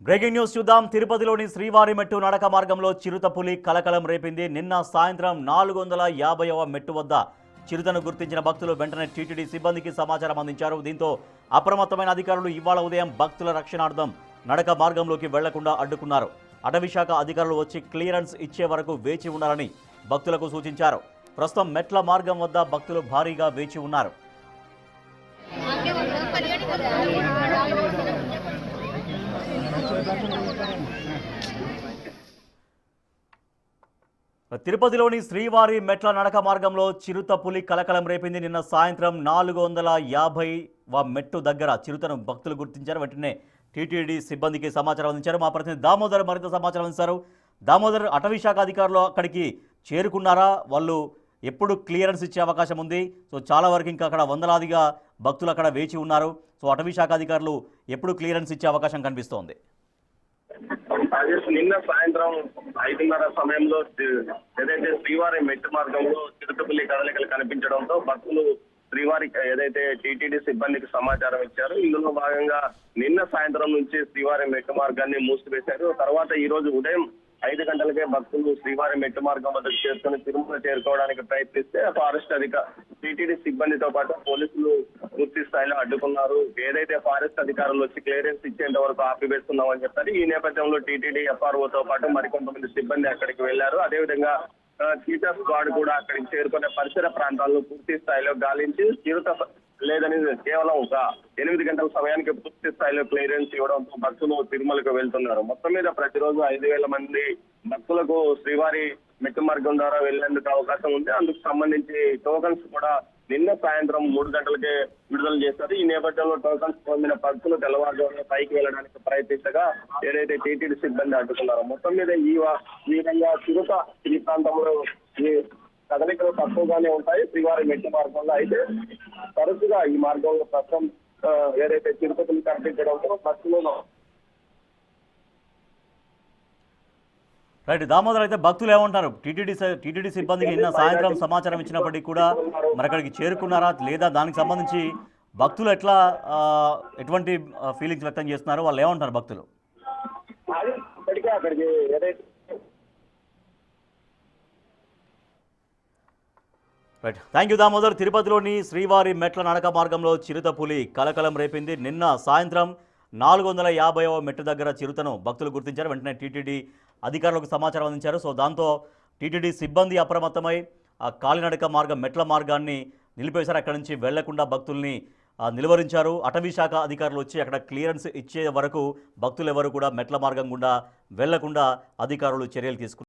Breaking news చూద్దాం. తిరుపతిలోని శ్రీవారి మెట్టు నడక మార్గంలో చిరుతపులి కలకలం రేపింది. నిన్న సాయంత్రం 450వ మెట్టు వద్ద చిరుతను గుర్తించిన భక్తులు వెంటనే టీటీడీ సిబ్బందికి సమాచారం అందించారు. దీంతో అప్రమత్తమైన అధికారులు ఇవాళ ఉదయం భక్తుల రక్షణార్థం నడక మార్గంలోకి వెళ్లకుండా అడ్డుకున్నారు. అటవీశాఖ అధికారులు వచ్చి క్లియరెన్స్ ఇచ్చే వరకు వేచి ఉండాలని భక్తులకు సూచించారు. ప్రస్తుతం మెట్ల మార్గం వద్ద భక్తులు భారీగా వేచి ఉన్నారు. తిరుపతిలోని శ్రీవారి మెట్ల నడక మార్గంలో చిరుతపులి కలకలం రేపింది. నిన్న సాయంత్రం 450వ మెట్టు దగ్గర చిరుతను భక్తులు గుర్తించారు. వెంటనే టీటీడీ సిబ్బందికి సమాచారం అందించారు. మా ప్రతినిధి దామోదర్ మరింత సమాచారం అందిస్తారు. దామోదర్, అటవీశాఖ అధికారులు అక్కడికి చేరుకున్నారా? వాళ్ళు ఎప్పుడు క్లియరెన్స్ ఇచ్చే అవకాశం ఉంది? సో చాలా వరకు ఇంకా అక్కడ వందలాదిగా భక్తులు అక్కడ వేచి ఉన్నారు. సో అటవీశాఖ అధికారులు ఎప్పుడు క్లియరెన్స్ ఇచ్చే అవకాశం కనిపిస్తోంది? నిన్న సాయంత్రం 5:30 సమయంలో ఏదైతే శ్రీవారి మెట్టు మార్గంలో చిరుతపులి కదలికలు కనిపించడంతో భక్తులు శ్రీవారి ఏదైతే టీటీడీ సిబ్బందికి సమాచారం ఇచ్చారు. ఇందులో భాగంగా నిన్న సాయంత్రం నుంచి శ్రీవారి మెట్టు మార్గాన్ని మూసివేశారు. తర్వాత ఈ రోజు ఉదయం 5 గంటలకే భక్తులు శ్రీవారి మెట్టు మార్గం వద్దకు చేరుకుని తిరుమల చేరుకోవడానికి ప్రయత్నిస్తే ఫారెస్ట్ టీటీడీ సిబ్బందితో పాటు పోలీసులు పూర్తి స్థాయిలో అడ్డుకున్నారు. ఏదైతే ఫారెస్ట్ అధికారులు వచ్చి క్లియరెన్స్ ఇచ్చేంత వరకు ఆపివేస్తున్నామని చెప్పారు. ఈ నేపథ్యంలో టీటీడీ ఎఫ్ఆర్ఓతో పాటు మరికొంతమంది సిబ్బంది అక్కడికి వెళ్లారు. అదేవిధంగా చీటా స్క్వాడ్ కూడా అక్కడికి చేరుకునే పరిసర ప్రాంతాలను పూర్తి స్థాయిలో గాలించి చిరుత లేదని కేవలం ఒక 8 గంటల సమయానికి పూర్తి స్థాయిలో క్లియరెన్స్ ఇవ్వడంతో భక్తులు తిరుమలకు వెళ్తున్నారు. మొత్తం మీద ప్రతిరోజు 5,000 మంది భక్తులకు శ్రీవారి మెట్టు మార్గం ద్వారా వెళ్లేందుకు అవకాశం ఉంది. అందుకు సంబంధించి టోకన్స్ కూడా నిన్న సాయంత్రం 3 గంటలకే విడుదల చేశారు. ఈ నేపథ్యంలో టోకన్స్ పొందిన భక్తులు తెల్లవారుజామున పైకి వెళ్ళడానికి ప్రయత్నించగా ఏదైతే టీటీడీ సిబ్బంది అడ్డుకున్నారో మొత్తం మీద ఈ విధంగా చిరుత ఈ ప్రాంతంలో ఈ కదలికలు తక్కువగానే ఉంటాయి శ్రీవారి మెట్టు మార్గంలో. అయితే తరచుగా ఈ మార్గంలో ప్రస్తుతం ఏదైతే తిరుపతిని కనిపించడంతో భక్తులను రైట్ దామోదర్, అయితే భక్తులు ఏమంటారు? టీటీడీ సిబ్బందికి నిన్న సాయంత్రం సమాచారం ఇచ్చినప్పటికీ కూడా మరి అక్కడికి చేరుకున్నారా లేదా? దానికి సంబంధించి భక్తులు ఎటువంటి ఫీలింగ్స్ వ్యక్తం చేస్తున్నారు? వాళ్ళు ఏమంటారు భక్తులు? ఇప్పటికే అక్కడికి ఏదైతే రైట్, థ్యాంక్ యూ దామోదర్. తిరుపతిలోని శ్రీవారి మెట్ల నడక మార్గంలో చిరుతపులి కలకలం రేపింది. నిన్న సాయంత్రం 450వ మెట్టు దగ్గర చిరుతను భక్తులు గుర్తించారు. వెంటనే టీటీడీ అధికారులకు సమాచారం అందించారు. సో దాంతో టీటీడీ సిబ్బంది అప్రమత్తమై ఆ కాలినడక మార్గం మెట్ల మార్గాన్ని నిలిపేశారు. అక్కడి నుంచి వెళ్లకుండా భక్తుల్ని నిలువరించారు. అటవీశాఖ అధికారులు వచ్చి అక్కడ క్లియరెన్స్ ఇచ్చే వరకు భక్తులు ఎవరు కూడా మెట్ల మార్గం గుండా వెళ్లకుండా అధికారులు చర్యలు తీసుకున్నారు.